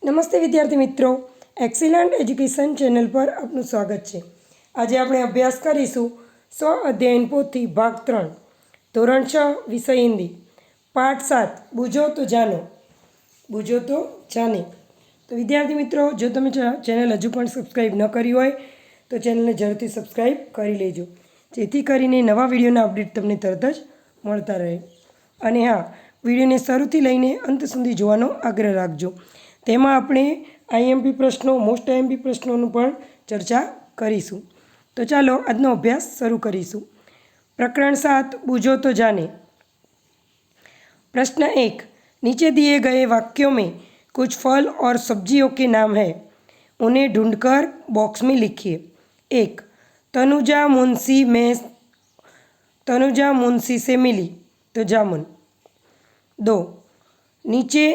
નમસ્તે વિદ્યાર્થી મિત્રો, એક્સિલન્ટ એજ્યુકેશન ચેનલ પર આપનું સ્વાગત છે। આજે આપણે અભ્યાસ કરીશું સ્વ અધ્યયન પોથી ભાગ 3 ધોરણ 6 વિષય હિન્દી પાઠ 7 બૂझो तो जानो। બૂझો તો જાને। તો વિદ્યાર્થી મિત્રો, જો તમે ચેનલ હજુ પણ સબસ્ક્રાઈબ ન કરી હોય તો ચેનલને જરૂરથી સબસ્ક્રાઈબ કરી લેજો, જેથી કરીને નવા વિડીયોના અપડેટ તમને તરત જ મળતા રહે। અને હા, વિડીયોને શરૂથી લઈને અંત સુધી જોવાનો આગ્રહ રાખજો। તેમાં આપણે આઈએમપી પ્રશ્નો, મોસ્ટ આઈએમપી પ્રશ્નોનું પણ ચર્ચા કરીશું। તો ચાલો આજનો અભ્યાસ શરૂ કરીશું। प्रकरण 7 बूझो तो जाने। प्रश्न 1, नीचे दिए गए वाक्यों में कुछ फल और सब्जियों के नाम हैं, उन्हें ढूंढकर बॉक्स में लिखिए। 1, तनुजा मुंशी से मिली तो जामुन। 2, नीचे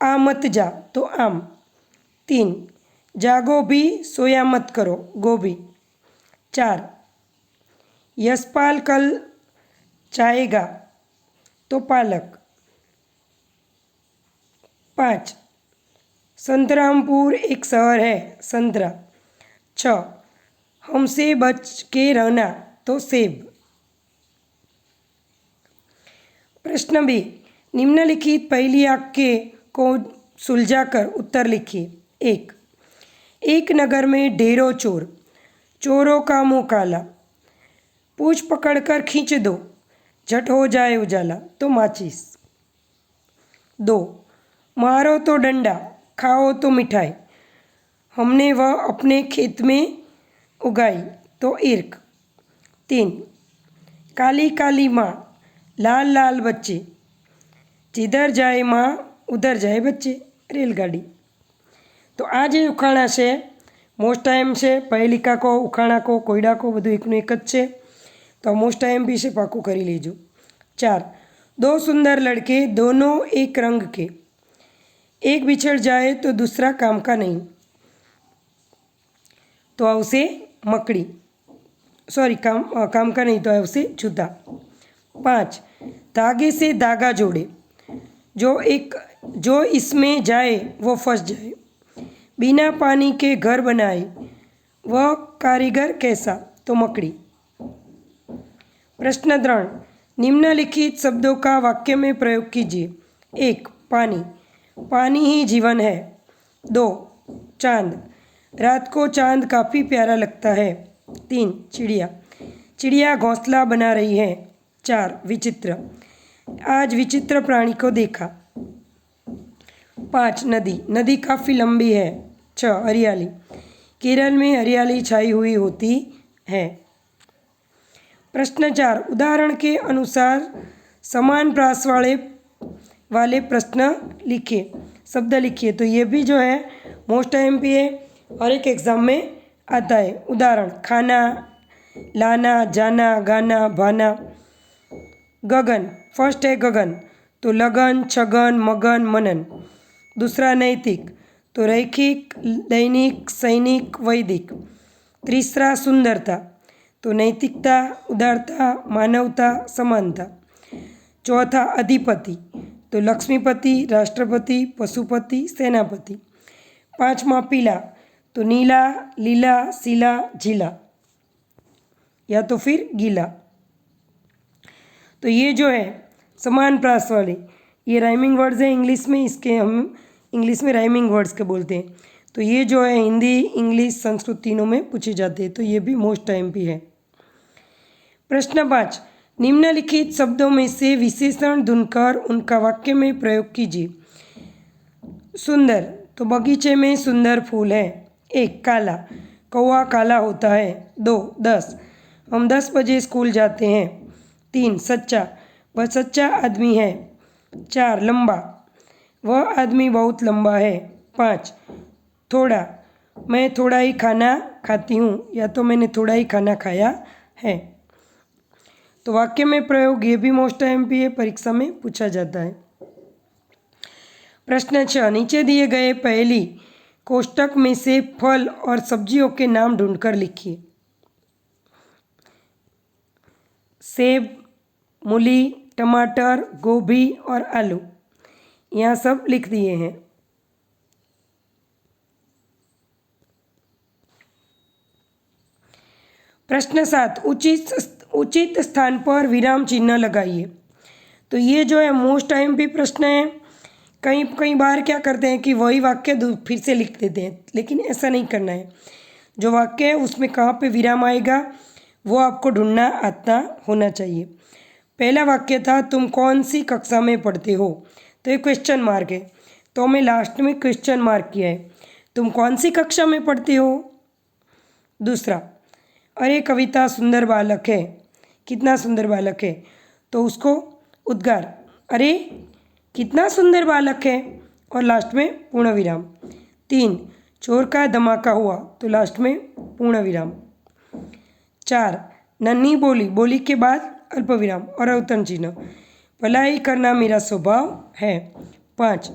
आ मत जा तो आम। 3, जागो भी सोया मत करो गोभी। 4, यशपाल कल जाएगा तो पालक। 5, संतरामपुर एक शहर है संतरा। 6, हमसे बच के रहना तो सेब। प्रश्न बी, निम्नलिखित पहली वाक्य को सुलझाकर उत्तर लिखिए। 1, एक नगर में ढेरों चोर, चोरों का मुँह काला, पूछ पकड़कर खींच दो, झट हो जाए उजाला तो माचिस। 2, मारो तो डंडा, खाओ तो मिठाई, हमने वह अपने खेत में उगाई तो ईर्क। 3, काली काली माँ, लाल लाल बच्चे, जिधर जाए माँ उधर जाए बच्चे रेलगाड़ी। तो आज उखाणा है मोस्ट टाइम से पहेलिका को, उखाणा को, कोयडा को बधु एकનું एक ज है। तो मोस्ट टाइम भी से पाकू करी लीजो। 4, दो सुंदर लड़के दोनों एक रंग के, एक बिछड़ जाए तो दूसरा काम का नहीं, तो आवशे मकड़ी, सॉरी काम का नहीं तो आवशे जूता। 5, धागे से धागा जोड़े, जो इसमें जाए वो फंस जाए, बिना पानी के घर बनाए वह कारीगर कैसा, तो मकड़ी। प्रश्न 3, निम्नलिखित शब्दों का वाक्य में प्रयोग कीजिए। 1, पानी, पानी ही जीवन है। 2, चांद, रात को चांद काफ़ी प्यारा लगता है। 3, चिड़िया, चिड़िया घोंसला बना रही है। 4, विचित्र, आज विचित्र प्राणी को देखा। 5, नदी, नदी काफ़ी लंबी है। 6, हरियाली, केरल में हरियाली छाई हुई होती है। प्रश्न 4, उदाहरण के अनुसार समान प्रास वाले प्रश्न लिखिए, शब्द लिखिए। तो ये भी जो है मोस्ट एमपी है, हर एक एग्ज़ाम में आता है। उदाहरण, खाना, लाना, जाना, गाना, भाना। गगन, फर्स्ट है गगन, तो लगन, छगन, मगन, मनन। दूसरा नैतिक, तो रैखिक, दैनिक, सैनिक, वैदिक। तीसरा सुंदरता, तो नैतिकता, उदारता, मानवता, समानता। चौथा अधिपति, तो लक्ष्मीपति, राष्ट्रपति, पशुपति, सेनापति। 5वां पीला, तो नीला, लीला, सीला, झीला या तो फिर गीला। तो ये जो है समान प्रास वाले, ये राइमिंग वर्ड्स हैं इंग्लिश में, इसके हम इंग्लिश में राइमिंग वर्ड्स के बोलते हैं। तो ये जो है हिंदी, इंग्लिश, संस्कृत तीनों में पूछे जाते हैं। तो ये भी मोस्ट टाइम भी है। प्रश्न 5, निम्नलिखित शब्दों में से विशेषण ढूंढकर उनका वाक्य में प्रयोग कीजिए। सुंदर, तो बगीचे में सुंदर फूल है। 1, काला, कौवा काला होता है। 2, 10, हम 10 बजे स्कूल जाते हैं। 3, सच्चा, वह सच्चा आदमी है। 4, लंबा, वह आदमी बहुत लंबा है। 5, थोड़ा, मैं थोड़ा ही खाना खाती हूँ या तो मैंने थोड़ा ही खाना खाया है। तो वाक्य में प्रयोग ये भी मोस्ट एमपी है, परीक्षा में पूछा जाता है। प्रश्न 6, नीचे दिए गए पहली कोष्टक में से फल और सब्जियों के नाम ढूंढकर लिखिए। सेब, मूली, टमाटर, गोभी और आलू, यहाँ सब लिख दिए हैं। प्रश्न 7, उचित स्थान पर विराम चिन्ह लगाइए। तो ये जो है मोस्ट टाइम भी प्रश्न है। कई बार क्या करते हैं कि वही वाक्य फिर से लिख देते हैं, लेकिन ऐसा नहीं करना है। जो वाक्य है उसमें कहाँ पे विराम आएगा वो आपको ढूंढना आता होना चाहिए। पहला वाक्य था, तुम कौन सी कक्षा में पढ़ते हो, तो ये क्वेश्चन मार्क है, तो मैं लास्ट में क्वेश्चन मार्क किया है, तुम कौन सी कक्षा में पढ़ते हो। दूसरा, अरे कविता सुंदर बालक है, कितना सुंदर बालक है, तो उसको उद्गार, अरे कितना सुंदर बालक है, और लास्ट में पूर्ण विराम। 3, चोर का धमाका हुआ, तो लास्ट में पूर्ण विराम। 4, नन्ही बोली, बोली के बाद अल्प विराम और अवतरण चिन्ह, भलाई करना मेरा स्वभाव है। 5,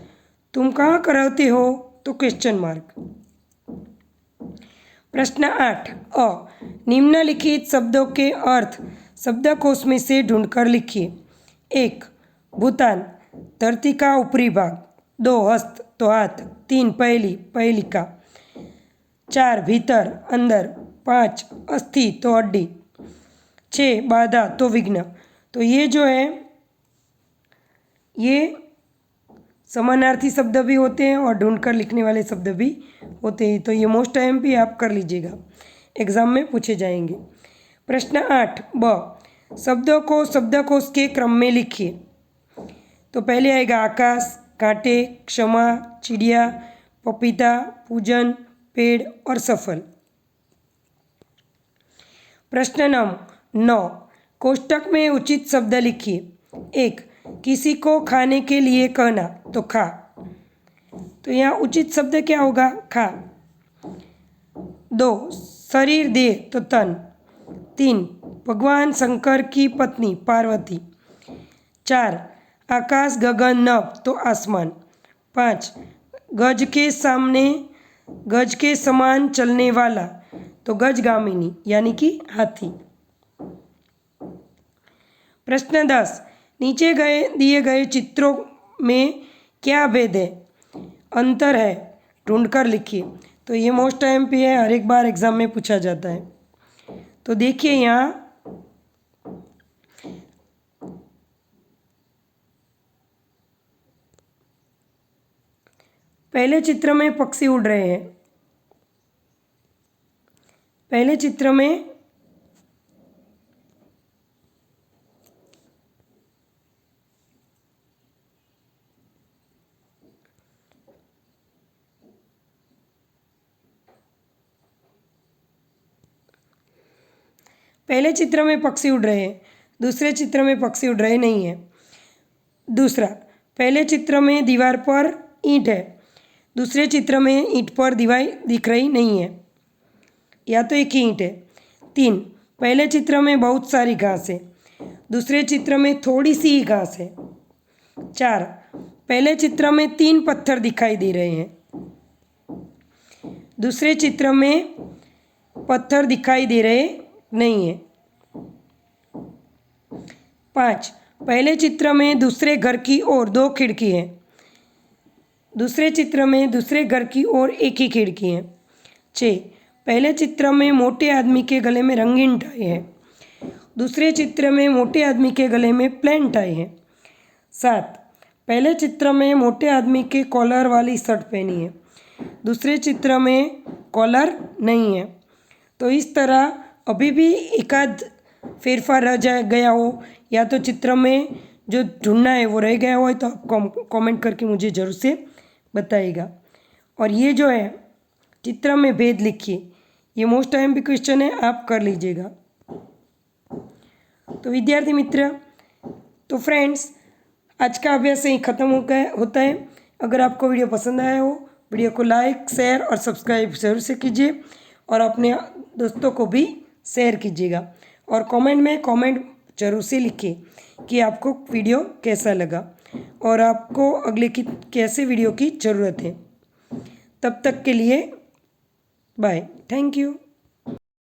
तुम कहाँ कराते हो, तो क्वेश्चन मार्क। प्रश्न 8, अ, निम्नलिखित शब्दों के अर्थ शब्दकोश में से ढूंढकर लिखिए। 1, भूतान, धरती का ऊपरी भाग। 2, हस्त, तो हाथ। 3, पहेलिका। 4, भीतर, अंदर। 5, अस्थि, तो हड्डी। 6, बाधा, तो विघ्न। तो ये जो है ये समानार्थी शब्द भी होते हैं और ढूंढकर लिखने वाले शब्द भी होते हैं। तो ये मोस्ट टाइम भी आप कर लीजिएगा, एग्जाम में पूछे जाएंगे। प्रश्न 8, ब, शब्दों को शब्दकोश के क्रम में लिखिए। तो पहले आएगा आकाश, कांटे, क्षमा, चिड़िया, पपीता, पूजन, पेड़ और सफल। प्रश्न 9, कोष्टक में उचित शब्द लिखिए। 1, किसी को खाने के लिए कहना, तो खा। तो यहाँ उचित शब्द क्या होगा, खा। 2, शरीर देह, तो तन। 3, भगवान शंकर की पत्नी पार्वती। 4, आकाश गगन नभ, तो आसमान। 5, गज के समान चलने वाला, तो गजगामिनी यानी कि हाथी। प्रश्न 10, नीचे दिए गए चित्रों में क्या भेद है, अंतर है, ढूंढकर लिखिए। तो ये मोस्ट टाइम पे है, हर एक बार एग्जाम में पूछा जाता है। तो देखिए यहाँ पहले चित्र में पक्षी उड़ रहे हैं। पहले चित्र में पक्षी उड़ रहे हैं, दूसरे चित्र में पक्षी उड़ रहे नहीं हैं। दूसरा, पहले चित्र में दीवार पर ईंट है, दूसरे चित्र में ईंट पर दीवार दिख रही नहीं है, या तो एक ही ईंट है। 3, पहले चित्र में बहुत सारी घास है, दूसरे चित्र में थोड़ी सी ही घास है। 4, पहले चित्र में 3 पत्थर दिखाई दे रहे हैं, दूसरे चित्र में पत्थर दिखाई दे रहे नहीं है। 5, पहले चित्र में दूसरे घर की ओर 2 खिड़की हैं, दूसरे चित्र में दूसरे घर की ओर एक ही खिड़की है। 6, पहले चित्र में मोटे आदमी के गले में रंगीन टाई है, दूसरे चित्र में मोटे आदमी के गले में प्लेन टाई है। 7, पहले चित्र में मोटे आदमी के कॉलर वाली शर्ट पहनी है, दूसरे चित्र में कॉलर नहीं है। तो इस तरह अभी भी एकाध फेरफार रह गया हो, या तो चित्र में जो ढूंढना है वो रह गया हो, तो आप कमेंट करके मुझे ज़रूर से बताइएगा। और ये जो है चित्र में भेद लिखिए, ये मोस्ट टाइम भी क्वेश्चन है, आप कर लीजिएगा। तो विद्यार्थी मित्र, तो फ्रेंड्स, आज का अभ्यास यहीं ख़त्म होता है। अगर आपको वीडियो पसंद आया हो, वीडियो को लाइक, शेयर और सब्सक्राइब जरूर से कीजिए, और अपने दोस्तों को भी शेयर कीजिएगा। और कमेंट में कमेंट जरूर से लिखिए कि आपको वीडियो कैसा लगा और आपको अगले की कैसे वीडियो की ज़रूरत है। तब तक के लिए बाय, थैंक यू।